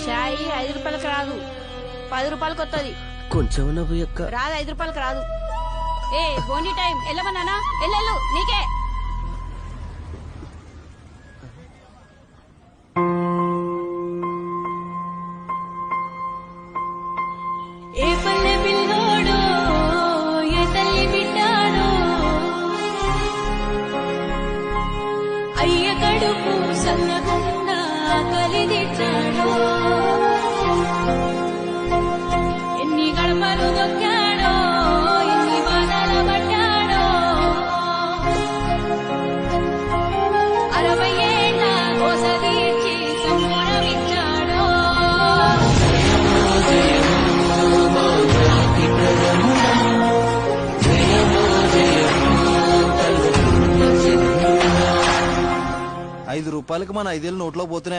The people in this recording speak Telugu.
చాయ్ 5 రూపాయలకు రాదు, 10 రూపాయలకు వస్తుంది. కొంచెం నవ్వు యొక్క రాదు, 5 రూపాయలకు రాదు. ఏ బోండి టైం వెళ్ళమన్నానా, ఎల్లెళ్ళు నీకే. ఏ పల్లె పిల్లోడో ఏ తల్లి బిడ్డాడో అయ్య కడుపు సన్నగుండా కలిదిచ్చాడో ఎన్ని గడపలు దొక్కాడో ఎన్ని బాధల పడ్డాడో 60 ఏళ్ళ కోస తీర్చి సంబరమిచ్చాడో ₹5 మన 5 నోట్లో పోతున్నాయి.